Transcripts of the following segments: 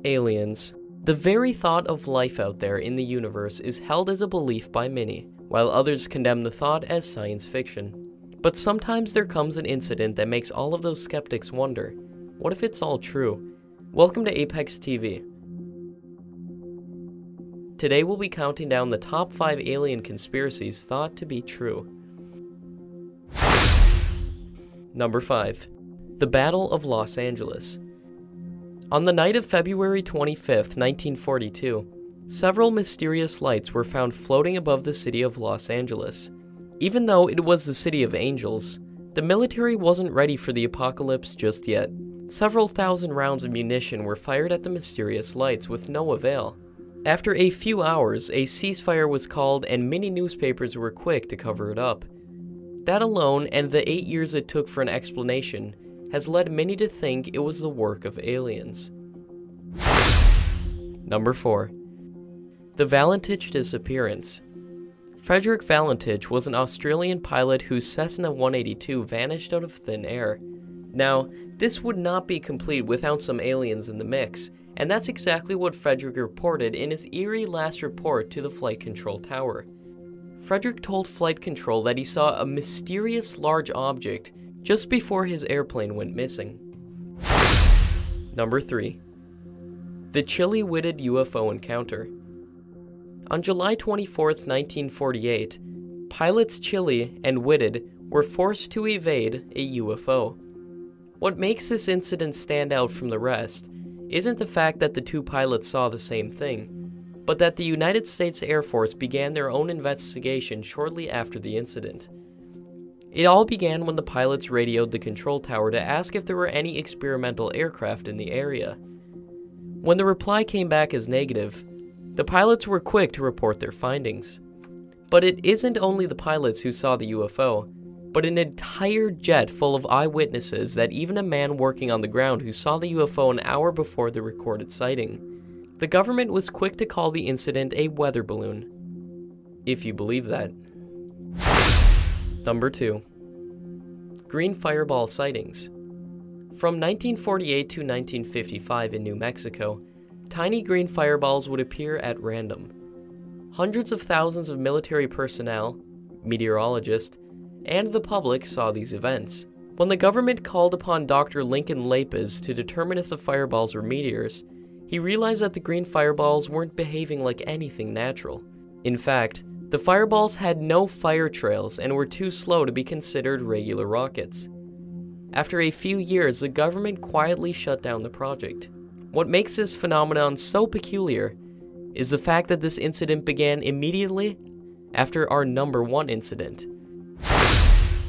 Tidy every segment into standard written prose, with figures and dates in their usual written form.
Aliens. The very thought of life out there in the universe is held as a belief by many, while others condemn the thought as science fiction. But sometimes there comes an incident that makes all of those skeptics wonder, what if it's all true? Welcome to ApexTV. Today we'll be counting down the top 5 alien conspiracies thought to be true. Number 5. The Battle of Los Angeles. On the night of February 25, 1942, several mysterious lights were found floating above the city of Los Angeles. Even though it was the city of angels, the military wasn't ready for the apocalypse just yet. Several thousand rounds of munition were fired at the mysterious lights with no avail. After a few hours, a ceasefire was called and many newspapers were quick to cover it up. That alone, and the 8 years it took for an explanation, has led many to think it was the work of aliens. Number 4. The Valentich disappearance. Frederick Valentich was an Australian pilot whose Cessna 182 vanished out of thin air. Now, this would not be complete without some aliens in the mix, and that's exactly what Frederick reported in his eerie last report to the flight control tower. Frederick told flight control that he saw a mysterious large object just before his airplane went missing. Number 3. The chilly-witted UFO encounter. On July 24, 1948, pilots Chilly and Witted were forced to evade a UFO. What makes this incident stand out from the rest isn't the fact that the two pilots saw the same thing, but that the United States Air Force began their own investigation shortly after the incident. It all began when the pilots radioed the control tower to ask if there were any experimental aircraft in the area. When the reply came back as negative, the pilots were quick to report their findings. But it isn't only the pilots who saw the UFO, but an entire jet full of eyewitnesses that even a man working on the ground who saw the UFO an hour before the recorded sighting. The government was quick to call the incident a weather balloon. If you believe that. Number 2. Green fireball sightings. From 1948 to 1955 in New Mexico, tiny green fireballs would appear at random. Hundreds of thousands of military personnel, meteorologists, and the public saw these events. When the government called upon Dr. Lincoln Lapis to determine if the fireballs were meteors, he realized that the green fireballs weren't behaving like anything natural. In fact, the fireballs had no fire trails and were too slow to be considered regular rockets. After a few years, the government quietly shut down the project. What makes this phenomenon so peculiar is the fact that this incident began immediately after our number 1 incident.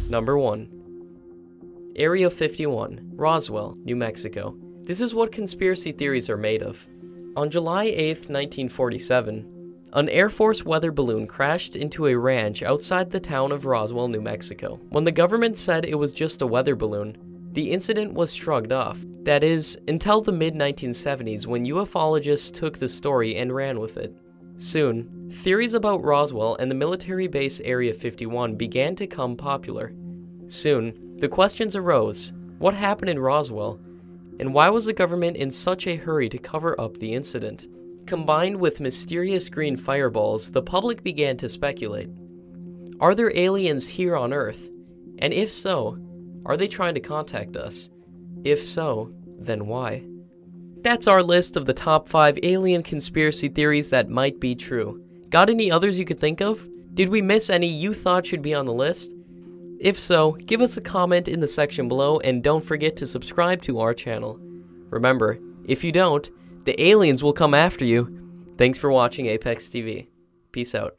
Number 1. Area 51, Roswell, New Mexico. This is what conspiracy theories are made of. On July 8, 1947, an Air Force weather balloon crashed into a ranch outside the town of Roswell, New Mexico. When the government said it was just a weather balloon, the incident was shrugged off. That is, until the mid-1970s when ufologists took the story and ran with it. Soon, theories about Roswell and the military base Area 51 began to become popular. Soon, the questions arose: what happened in Roswell? And why was the government in such a hurry to cover up the incident? Combined with mysterious green fireballs, the public began to speculate. Are there aliens here on Earth? And if so, are they trying to contact us? If so, then why? That's our list of the top 5 alien conspiracy theories that might be true. Got any others you could think of? Did we miss any you thought should be on the list? If so, give us a comment in the section below and don't forget to subscribe to our channel. Remember, if you don't, the aliens will come after you. Thanks for watching ApexTV. Peace out.